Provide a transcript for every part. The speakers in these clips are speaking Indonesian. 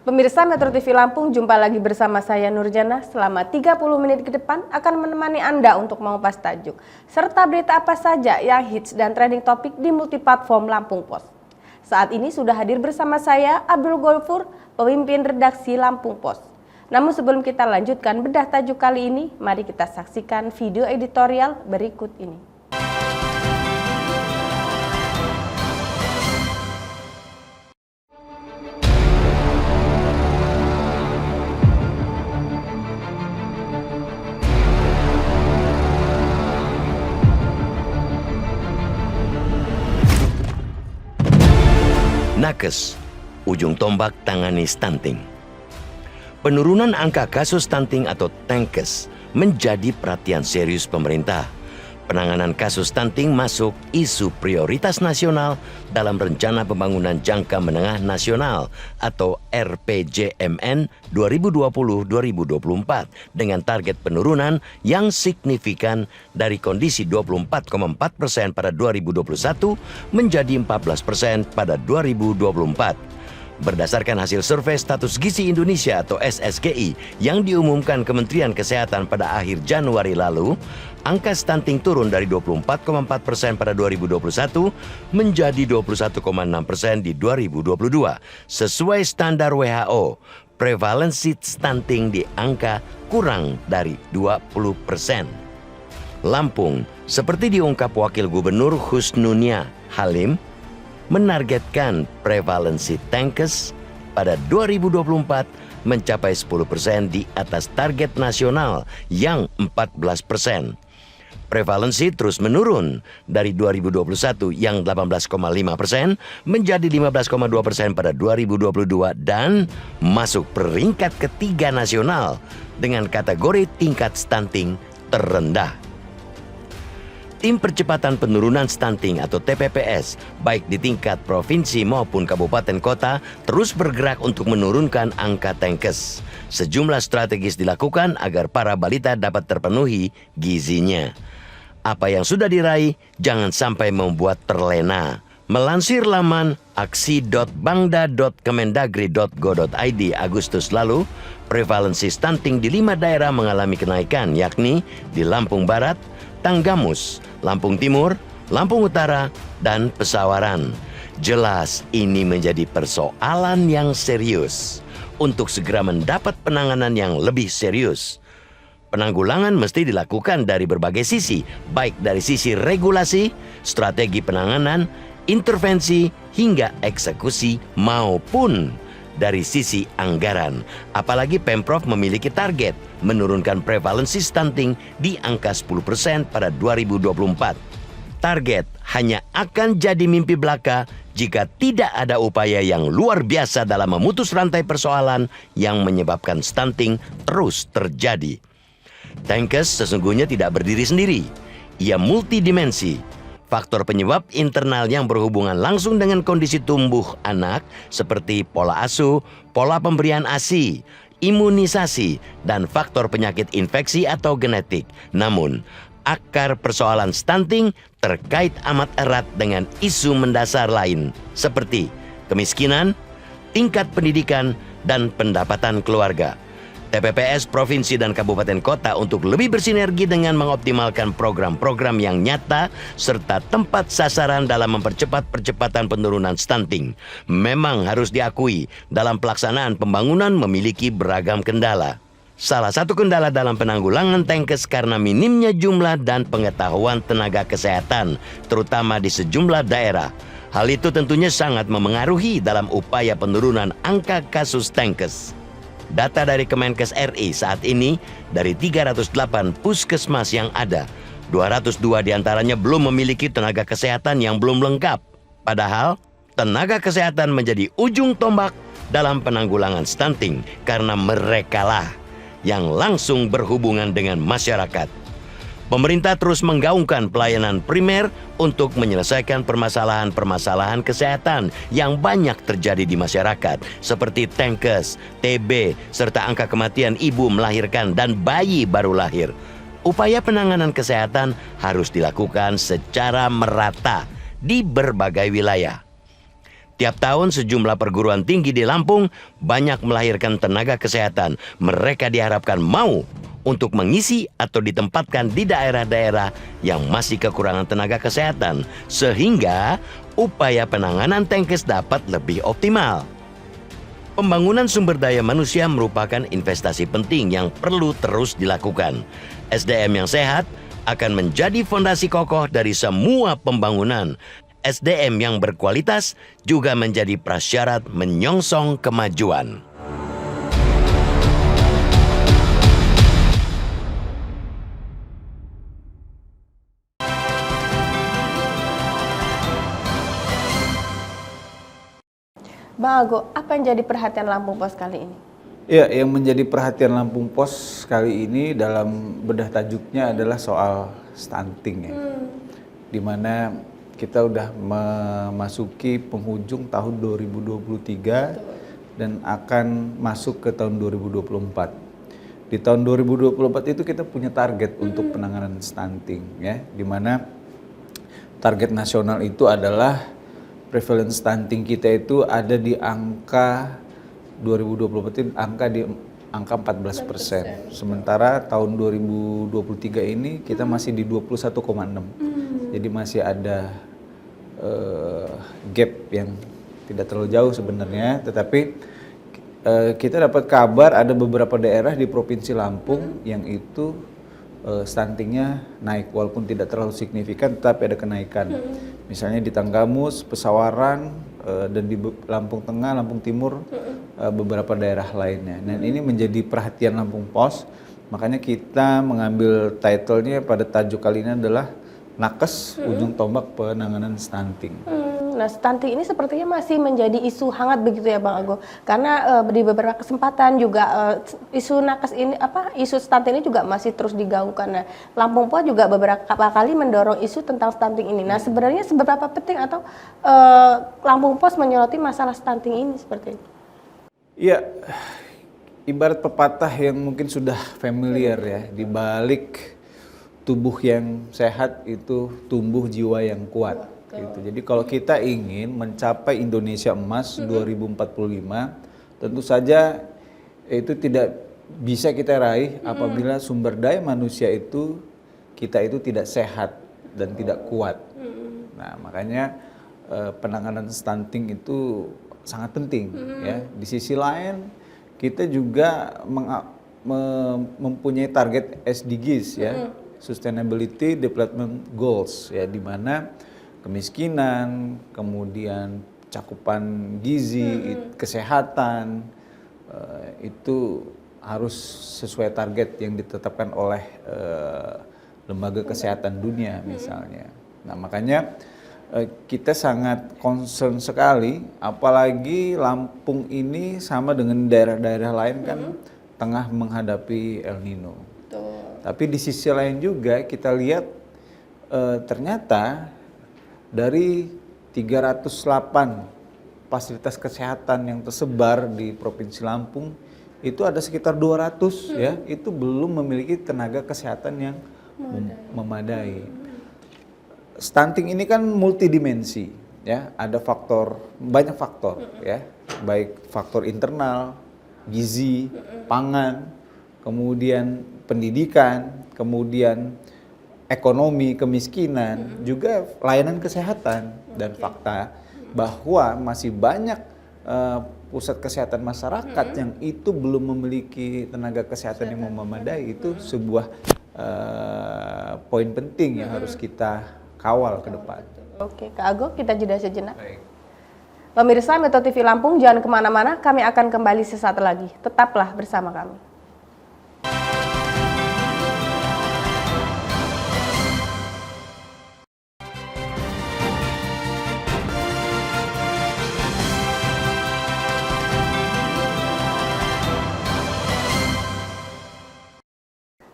Pemirsa Metro TV Lampung, jumpa lagi bersama saya Nurjana. Selama 30 menit ke depan akan menemani Anda untuk mengupas tajuk serta berita apa saja yang hits dan trending topik di multiplatform Lampung Pos. Saat ini sudah hadir bersama saya Abdul Golfur, pemimpin redaksi Lampung Pos. Namun sebelum kita lanjutkan bedah tajuk kali ini, mari kita saksikan video editorial berikut ini. Nakes, ujung tombak tangani stunting. Penurunan angka kasus stunting atau TANKES menjadi perhatian serius pemerintah. Penanganan kasus stunting masuk isu prioritas nasional dalam Rencana Pembangunan Jangka Menengah Nasional atau RPJMN 2020-2024 dengan target penurunan yang signifikan dari kondisi 24,4% pada 2021 menjadi 14% pada 2024. Berdasarkan hasil survei status gizi Indonesia atau SSGI yang diumumkan Kementerian Kesehatan pada akhir Januari lalu, angka stunting turun dari 24,4% pada 2021 menjadi 21,6% di 2022. Sesuai standar WHO, prevalensi stunting di angka kurang dari 20%. Lampung, seperti diungkap Wakil Gubernur Husnunia Halim, menargetkan prevalensi TANKES pada 2024 mencapai 10% di atas target nasional yang 14%. Prevalensi terus menurun dari 2021 yang 18,5% menjadi 15,2% pada 2022 dan masuk peringkat ketiga nasional dengan kategori tingkat stunting terendah. Tim Percepatan Penurunan Stunting atau TPPS, baik di tingkat provinsi maupun kabupaten kota, terus bergerak untuk menurunkan angka TANKES. Sejumlah strategis dilakukan agar para balita dapat terpenuhi gizinya. Apa yang sudah diraih jangan sampai membuat terlena. Melansir laman aksi.bangda.kemendagri.go.id Agustus lalu, prevalensi stunting di 5 daerah mengalami kenaikan, yakni di Lampung Barat, Tanggamus, Lampung Timur, Lampung Utara, dan Pesawaran. Jelas ini menjadi persoalan yang serius untuk segera mendapat penanganan yang lebih serius. Penanggulangan mesti dilakukan dari berbagai sisi, baik dari sisi regulasi, strategi penanganan, intervensi, hingga eksekusi maupun dari sisi anggaran. Apalagi Pemprov memiliki target menurunkan prevalensi stunting di angka 10% pada 2024. Target hanya akan jadi mimpi belaka jika tidak ada upaya yang luar biasa dalam memutus rantai persoalan yang menyebabkan stunting terus terjadi. TANKES sesungguhnya tidak berdiri sendiri. Ia multidimensi. Faktor penyebab internal yang berhubungan langsung dengan kondisi tumbuh anak seperti pola asuh, pola pemberian ASI, imunisasi, dan faktor penyakit infeksi atau genetik. Namun, akar persoalan stunting terkait amat erat dengan isu mendasar lain seperti kemiskinan, tingkat pendidikan, dan pendapatan keluarga. TPPS Provinsi dan Kabupaten Kota untuk lebih bersinergi dengan mengoptimalkan program-program yang nyata serta tempat sasaran dalam mempercepat percepatan penurunan stunting. Memang harus diakui, dalam pelaksanaan pembangunan memiliki beragam kendala. Salah satu kendala dalam penanggulangan TANKES karena minimnya jumlah dan pengetahuan tenaga kesehatan, terutama di sejumlah daerah. Hal itu tentunya sangat memengaruhi dalam upaya penurunan angka kasus TANKES. Data dari Kemenkes RI saat ini, dari 308 puskesmas yang ada, 202 diantaranya belum memiliki tenaga kesehatan yang belum lengkap. Padahal, tenaga kesehatan menjadi ujung tombak dalam penanggulangan stunting karena merekalah yang langsung berhubungan dengan masyarakat. Pemerintah terus menggaungkan pelayanan primer untuk menyelesaikan permasalahan-permasalahan kesehatan yang banyak terjadi di masyarakat, seperti TANKES, TB, serta angka kematian ibu melahirkan dan bayi baru lahir. Upaya penanganan kesehatan harus dilakukan secara merata di berbagai wilayah. Tiap tahun sejumlah perguruan tinggi di Lampung banyak melahirkan tenaga kesehatan. Mereka diharapkan mau untuk mengisi atau ditempatkan di daerah-daerah yang masih kekurangan tenaga kesehatan, sehingga upaya penanganan TENKES dapat lebih optimal. Pembangunan sumber daya manusia merupakan investasi penting yang perlu terus dilakukan. SDM yang sehat akan menjadi fondasi kokoh dari semua pembangunan. SDM yang berkualitas juga menjadi prasyarat menyongsong kemajuan. Bang Ago, apa yang jadi perhatian Lampung Pos kali ini? Ya, yang menjadi perhatian Lampung Pos kali ini dalam bedah tajuknya adalah soal stunting ya. Dimana kita udah memasuki penghujung tahun 2023 dan akan masuk ke tahun 2024. Di tahun 2024 itu kita punya target untuk penanganan stunting ya, dimana target nasional itu adalah prevalence stunting kita itu ada di angka 2024 itu angka 14%. Sementara tahun 2023 ini kita masih di 21,6. Jadi masih ada gap yang tidak terlalu jauh sebenarnya, tetapi kita dapat kabar ada beberapa daerah di Provinsi Lampung yang itu stuntingnya naik walaupun tidak terlalu signifikan, tetapi ada kenaikan. Misalnya di Tanggamus, Pesawaran, dan di Lampung Tengah, Lampung Timur, beberapa daerah lainnya. Dan ini menjadi perhatian Lampung Pos, makanya kita mengambil title-nya pada tajuk kali ini adalah Nakes, Ujung Tombak Penanganan Stunting. Nah, stunting ini sepertinya masih menjadi isu hangat begitu ya Bang Ago. Karena di beberapa kesempatan juga isu nakes ini isu stunting ini juga masih terus digaungkan. Nah, Lampung Pos juga beberapa kali mendorong isu tentang stunting ini. Nah, sebenarnya seberapa penting atau Lampung Pos menyoroti masalah stunting ini seperti itu? Iya, ibarat pepatah yang mungkin sudah familiar ya, di balik tubuh yang sehat itu tumbuh jiwa yang kuat. Gitu. Jadi kalau kita ingin mencapai Indonesia Emas 2045, tentu saja itu tidak bisa kita raih apabila sumber daya manusia itu kita itu tidak sehat dan tidak kuat. Nah, makanya penanganan stunting itu sangat penting ya. Di sisi lain kita juga mempunyai target SDGs ya, Sustainability Development Goals ya, di mana kemiskinan, kemudian cakupan gizi, kesehatan itu harus sesuai target yang ditetapkan oleh Lembaga Kesehatan Dunia misalnya. Nah, makanya kita sangat concern sekali, apalagi Lampung ini sama dengan daerah-daerah lain kan tengah menghadapi El Nino. Tapi di sisi lain juga kita lihat ternyata dari 308 fasilitas kesehatan yang tersebar di Provinsi Lampung itu ada sekitar 200 ya, itu belum memiliki tenaga kesehatan yang memadai. Stunting ini kan multidimensi ya, ada banyak faktor ya, baik faktor internal, gizi, pangan, kemudian pendidikan, kemudian ekonomi, kemiskinan, juga layanan kesehatan. Dan fakta bahwa masih banyak pusat kesehatan masyarakat yang itu belum memiliki tenaga kesehatan yang memadai, itu sebuah poin penting yang harus kita kawal ke depan. Oke, Kak Ago, kita jeda sejenak. Baik. Pemirsa Metro TV Lampung, jangan kemana-mana, kami akan kembali sesaat lagi. Tetaplah bersama kami.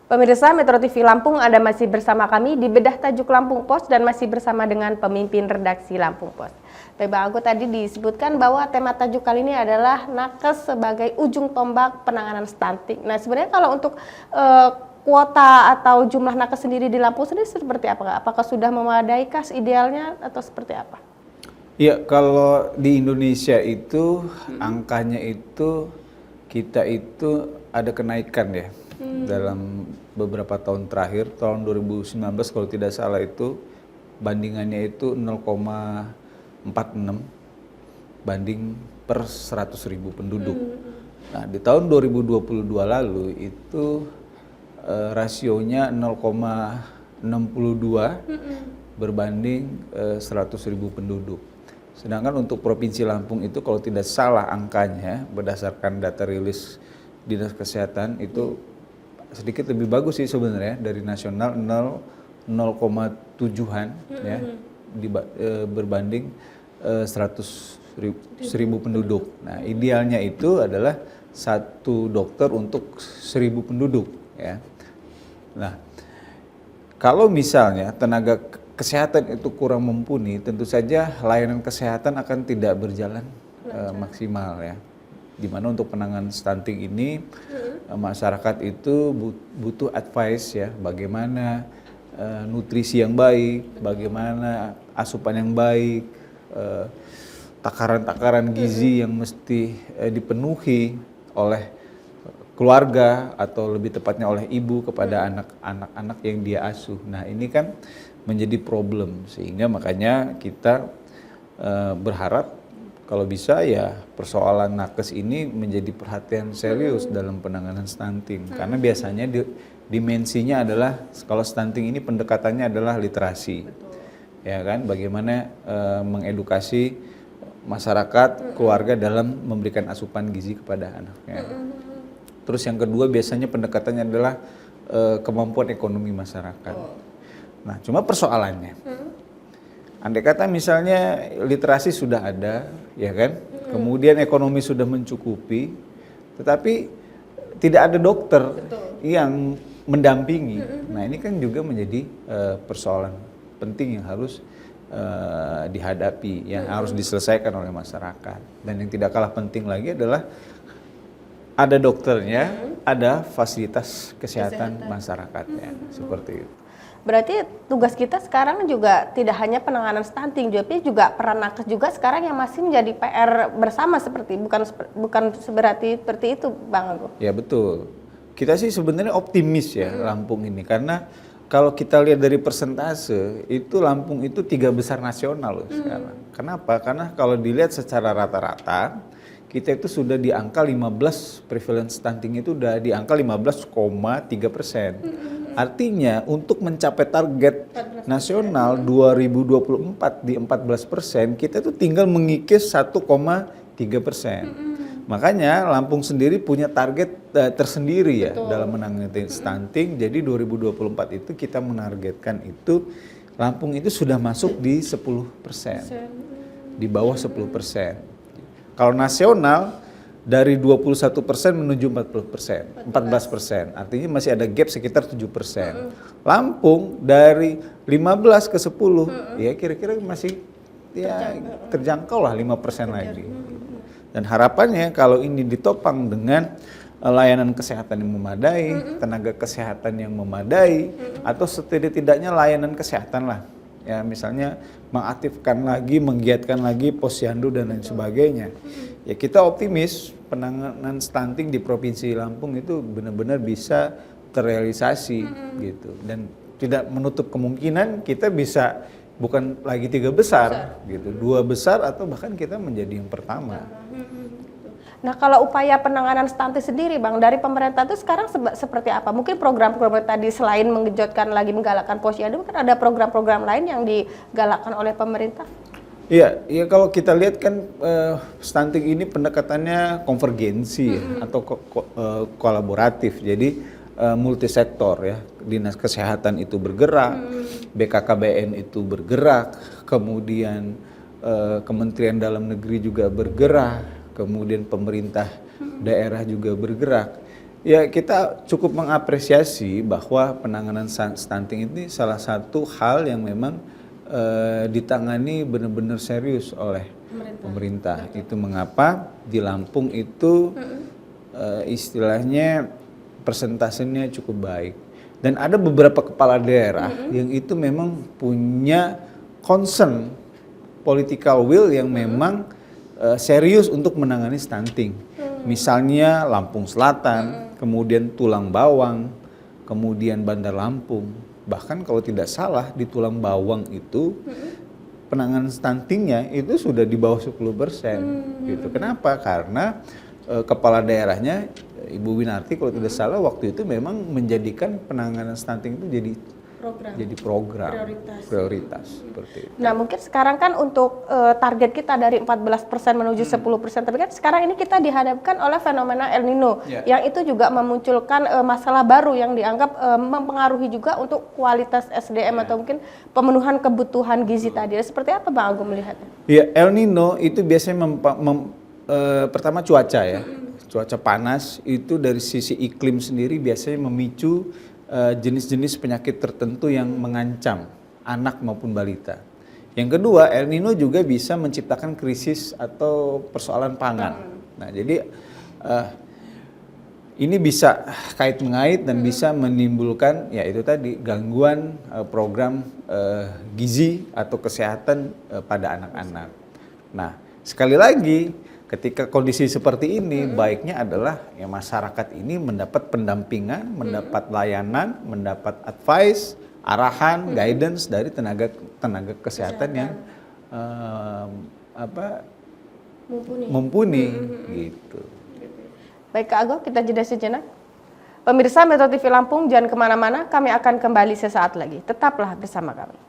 Pemirsa Metro TV Lampung, Anda masih bersama kami di Bedah Tajuk Lampung Pos dan masih bersama dengan pemimpin redaksi Lampung Pos. Bang Ago, tadi disebutkan bahwa tema tajuk kali ini adalah nakes sebagai ujung tombak penanganan stunting. Nah, sebenarnya kalau untuk kuota atau jumlah nakes sendiri di Lampung sendiri seperti apa? Apakah sudah memadai kah idealnya atau seperti apa? Ya, kalau di Indonesia itu angkanya itu kita itu ada kenaikan ya dalam beberapa tahun terakhir. Tahun 2019 kalau tidak salah itu bandingannya itu 0,46 banding per 100.000 penduduk. Nah, di tahun 2022 lalu itu rasionya 0,62 berbanding 100.000 penduduk. Sedangkan untuk Provinsi Lampung itu kalau tidak salah angkanya berdasarkan data rilis Dinas Kesehatan itu sedikit lebih bagus sih sebenarnya dari nasional 0,7-an ya berbanding 100.000 penduduk. Nah, idealnya itu adalah 1 dokter untuk 1.000 penduduk ya. Nah, kalau misalnya tenaga kesehatan itu kurang mumpuni, tentu saja layanan kesehatan akan tidak berjalan maksimal ya. Dimana untuk penanganan stunting ini masyarakat itu butuh advice ya, bagaimana nutrisi yang baik, bagaimana asupan yang baik, takaran-takaran gizi yang mesti dipenuhi oleh keluarga atau lebih tepatnya oleh ibu kepada anak-anak yang dia asuh. Nah, ini kan menjadi problem, sehingga makanya kita berharap kalau bisa ya persoalan nakes ini menjadi perhatian serius dalam penanganan stunting. Karena biasanya dimensinya adalah kalau stunting ini pendekatannya adalah literasi. Betul. Ya kan, bagaimana mengedukasi masyarakat, keluarga dalam memberikan asupan gizi kepada anaknya. Terus yang kedua biasanya pendekatannya adalah kemampuan ekonomi masyarakat. Nah, cuma persoalannya, andai kata misalnya literasi sudah ada, ya kan, kemudian ekonomi sudah mencukupi, tetapi tidak ada dokter yang mendampingi. Nah, ini kan juga menjadi persoalan penting yang harus dihadapi, yang harus diselesaikan oleh masyarakat. Dan yang tidak kalah penting lagi adalah ada dokternya, ada fasilitas kesehatan masyarakatnya, seperti itu. Berarti tugas kita sekarang juga tidak hanya penanganan stunting, tapi juga peran nakes juga sekarang yang masih menjadi PR bersama bukan seberarti seperti itu, Bang Agung. Ya betul. Kita sih sebenarnya optimis ya Lampung ini, karena kalau kita lihat dari persentase itu Lampung itu 3 besar nasional loh sekarang. Kenapa? Karena kalau dilihat secara rata-rata kita itu sudah di angka 15, prevalence stunting itu udah di angka 15,3%. Artinya untuk mencapai target nasional 2024 di 14%, kita itu tinggal mengikis 1,3%. Makanya Lampung sendiri punya target tersendiri ya dalam menangani stunting. Jadi 2024 itu kita menargetkan itu Lampung itu sudah masuk di 10%, di bawah 10%. Kalau nasional dari 21% menuju 14%, artinya masih ada gap sekitar 7%. Lampung dari 15 ke 10, ya kira-kira masih ya terjangkau lah 5% lagi. Dan harapannya kalau ini ditopang dengan layanan kesehatan yang memadai, tenaga kesehatan yang memadai, atau setidak-tidaknya layanan kesehatan lah. Ya misalnya mengaktifkan lagi, menggiatkan lagi posyandu dan lain sebagainya. Ya kita optimis penanganan stunting di Provinsi Lampung itu benar-benar bisa terrealisasi gitu. Dan tidak menutup kemungkinan kita bisa bukan lagi 3 besar gitu, 2 besar atau bahkan kita menjadi yang pertama. Nah, kalau upaya penanganan stunting sendiri, Bang, dari pemerintah itu sekarang seperti apa? Mungkin program-program tadi selain mengejutkan lagi menggalakkan posyandu, kan ada program-program lain yang digalakkan oleh pemerintah? Iya, kalau kita lihat kan stunting ini pendekatannya konvergensi atau kolaboratif. Jadi multisektor ya. Dinas Kesehatan itu bergerak, BKKBN itu bergerak, kemudian Kementerian Dalam Negeri juga bergerak, kemudian pemerintah daerah juga bergerak. Ya kita cukup mengapresiasi bahwa penanganan stunting ini salah satu hal yang memang ditangani benar-benar serius oleh pemerintah. Itu mengapa di Lampung itu istilahnya persentasenya cukup baik. Dan ada beberapa kepala daerah yang itu memang punya concern political will yang memang serius untuk menangani stunting. Misalnya Lampung Selatan, kemudian Tulang Bawang, kemudian Bandar Lampung. Bahkan kalau tidak salah di Tulang Bawang itu penanganan stuntingnya itu sudah di bawah 10%. Gitu. Kenapa? Karena kepala daerahnya Ibu Winarti kalau tidak salah waktu itu memang menjadikan penanganan stunting itu jadi program prioritas seperti itu. Nah mungkin sekarang kan untuk target kita dari 14% menuju 10%, tapi kan sekarang ini kita dihadapkan oleh fenomena El Nino yang itu juga memunculkan masalah baru yang dianggap mempengaruhi juga untuk kualitas SDM atau mungkin pemenuhan kebutuhan gizi tadi. Seperti apa Bang Agung melihatnya? Ya, El Nino itu biasanya pertama cuaca ya. Cuaca panas itu dari sisi iklim sendiri biasanya memicu jenis-jenis penyakit tertentu yang mengancam anak maupun balita. Yang kedua, El Nino juga bisa menciptakan krisis atau persoalan pangan. Nah, jadi ini bisa kait mengait dan bisa menimbulkan ya itu tadi gangguan program gizi atau kesehatan pada anak-anak. Nah, sekali lagi ketika kondisi seperti ini, baiknya adalah ya masyarakat ini mendapat pendampingan, mendapat layanan, mendapat advice, arahan, guidance dari tenaga kesehatan yang mumpuni gitu. Baik Kak Agung, kita jeda sejenak. Pemirsa Metro TV Lampung, jangan kemana-mana, kami akan kembali sesaat lagi. Tetaplah bersama kami.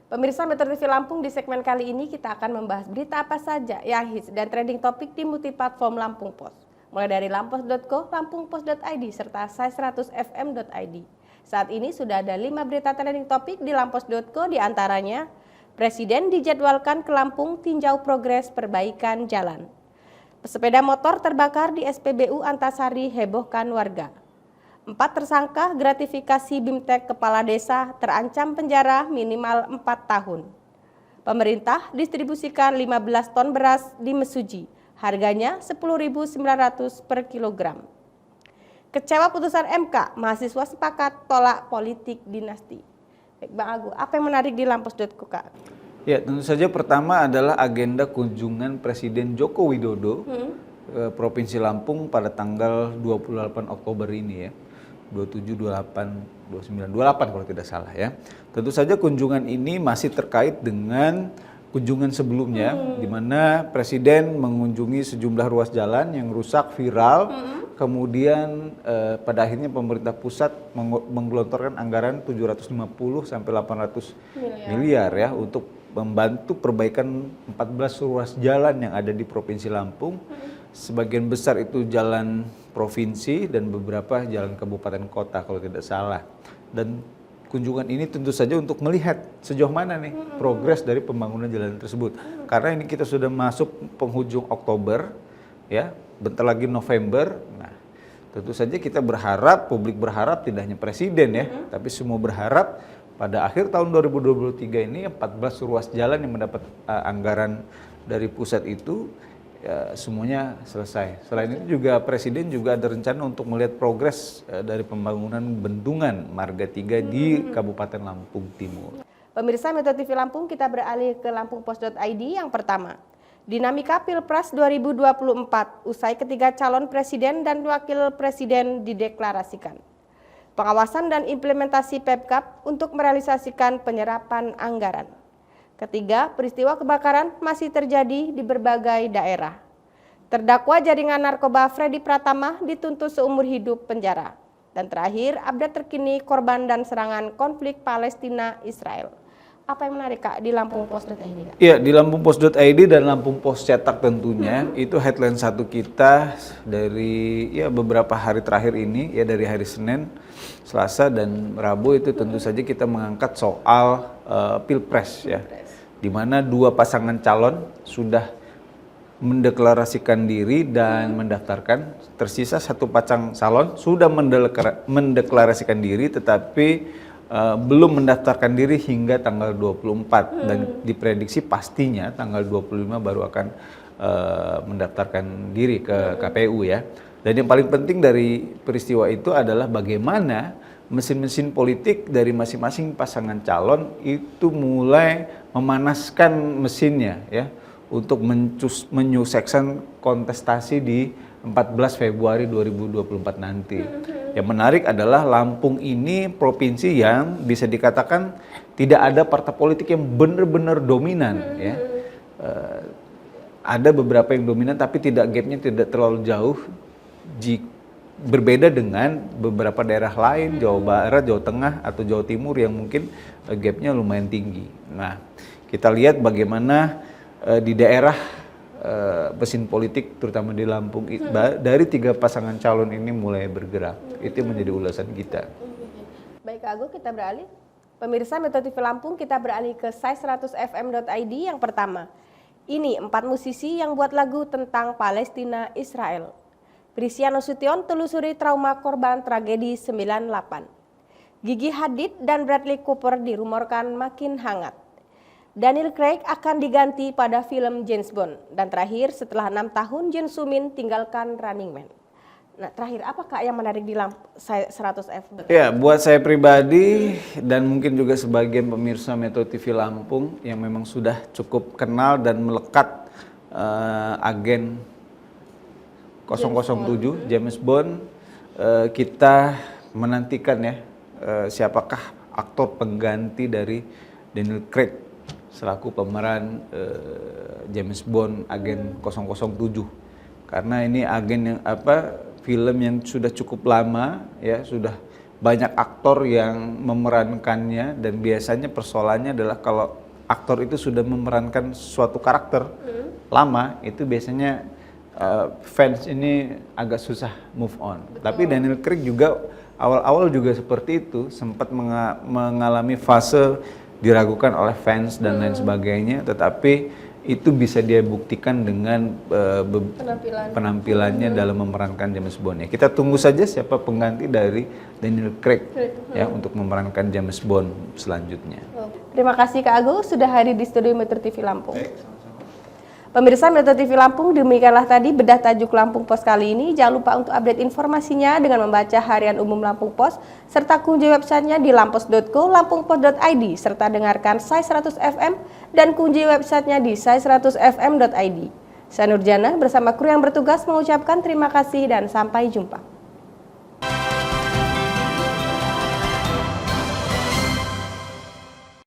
Pemirsa Metro TV Lampung, di segmen kali ini kita akan membahas berita apa saja yang hits dan trending topik di multiplatform Lampung Post. Mulai dari lampos.co, lampungpost.id, serta sai100fm.id. Saat ini sudah ada 5 berita trending topik di lampos.co, diantaranya Presiden dijadwalkan ke Lampung tinjau progres perbaikan jalan. Pesepeda motor terbakar di SPBU Antasari hebohkan warga. 4 tersangka gratifikasi BIMTEK kepala desa terancam penjara minimal 4 tahun. Pemerintah distribusikan 15 ton beras di Mesuji, harganya Rp10.900 per kilogram. Kecewa putusan MK, mahasiswa sepakat tolak politik dinasti. Baik Bang Agung, apa yang menarik di lampos.co Kak? Ya, tentu saja pertama adalah agenda kunjungan Presiden Joko Widodo ke Provinsi Lampung pada tanggal 28 Oktober ini ya. 27, 28, 29, 28 kalau tidak salah ya. Tentu saja kunjungan ini masih terkait dengan kunjungan sebelumnya di mana Presiden mengunjungi sejumlah ruas jalan yang rusak, viral. Kemudian pada akhirnya pemerintah pusat menggelontorkan anggaran 750 sampai 800 miliar ya untuk membantu perbaikan 14 ruas jalan yang ada di Provinsi Lampung. Sebagian besar itu jalan provinsi dan beberapa jalan kabupaten kota kalau tidak salah. Dan kunjungan ini tentu saja untuk melihat sejauh mana nih progres dari pembangunan jalan tersebut. Karena ini kita sudah masuk penghujung Oktober, ya, bentar lagi November. Nah, tentu saja kita berharap, publik berharap tidak hanya Presiden ya, tapi semua berharap pada akhir tahun 2023 ini 14 ruas jalan yang mendapat anggaran dari pusat itu ya, semuanya selesai. Selain itu juga Presiden juga ada rencana untuk melihat progres dari pembangunan bendungan Marga 3 di Kabupaten Lampung Timur. Pemirsa Metro TV Lampung, kita beralih ke lampungpost.id yang pertama. Dinamika Pilpres 2024, usai ketiga calon presiden dan wakil presiden dideklarasikan. Pengawasan dan implementasi Pemkab untuk merealisasikan penyerapan anggaran. Ketiga, peristiwa kebakaran masih terjadi di berbagai daerah. Terdakwa jaringan narkoba Freddy Pratama dituntut seumur hidup penjara. Dan terakhir, update terkini korban dan serangan konflik Palestina-Israel. Apa yang menarik Kak di lampungpost.id? Iya, di lampungpost.id dan Lampung Post cetak tentunya itu headline satu kita dari ya beberapa hari terakhir ini ya, dari hari Senin, Selasa dan Rabu itu tentu saja kita mengangkat soal Pilpres ya. Di mana dua pasangan calon sudah mendeklarasikan diri dan mendaftarkan. Tersisa satu pasang calon sudah mendeklarasikan diri tetapi belum mendaftarkan diri hingga tanggal 24 dan diprediksi pastinya tanggal 25 baru akan mendaftarkan diri ke KPU ya. Dan yang paling penting dari peristiwa itu adalah bagaimana mesin-mesin politik dari masing-masing pasangan calon itu mulai memanaskan mesinnya ya untuk menyukseskan kontestasi di 14 Februari 2024 nanti. Yang menarik adalah Lampung ini provinsi yang bisa dikatakan tidak ada partai politik yang benar-benar dominan ya. Ada beberapa yang dominan tapi gapnya tidak terlalu jauh. Berbeda dengan beberapa daerah lain, Jawa Barat, Jawa Tengah atau Jawa Timur yang mungkin gapnya lumayan tinggi. Nah, kita lihat bagaimana di daerah mesin politik terutama di Lampung dari 3 pasangan calon ini mulai bergerak. Itu menjadi ulasan kita. Baik Kak Agung, kita beralih. Pemirsa Metro TV Lampung, kita beralih ke sai100fm.id yang pertama. Ini 4 musisi yang buat lagu tentang Palestina Israel. Prisia Nasution telusuri trauma korban tragedi 98. Gigi Hadid dan Bradley Cooper dirumorkan makin hangat. Daniel Craig akan diganti pada film James Bond. Dan terakhir, setelah 6 tahun Jin Sumin tinggalkan Running Man. Nah, terakhir apa Kak yang menarik di 100F? Ya, buat saya pribadi dan mungkin juga sebagian pemirsa Metro TV Lampung yang memang sudah cukup kenal dan melekat agen 007 James Bond, kita menantikan ya siapakah aktor pengganti dari Daniel Craig selaku pemeran James Bond agen 007. Karena ini agen yang film yang sudah cukup lama ya, sudah banyak aktor yang memerankannya dan biasanya persoalannya adalah kalau aktor itu sudah memerankan suatu karakter lama itu biasanya fans ini agak susah move on. Betul. Tapi Daniel Craig juga awal-awal juga seperti itu, sempat mengalami fase diragukan oleh fans dan lain sebagainya, tetapi itu bisa dia buktikan dengan penampilannya dalam memerankan James Bond. Ya, kita tunggu saja siapa pengganti dari Daniel Craig ya untuk memerankan James Bond selanjutnya. Terima kasih Kak Agung sudah hadir di studio Metro TV Lampung. Pemirsa Metro TV Lampung, demikianlah tadi bedah tajuk Lampung Pos kali ini. Jangan lupa untuk update informasinya dengan membaca Harian Umum Lampung Pos, serta kunjungi websitenya di lampos.co, lampungpos.id, serta dengarkan sai100fm dan kunjungi websitenya di sai100fm.id. Saya Nurjana bersama kru yang bertugas mengucapkan terima kasih dan sampai jumpa.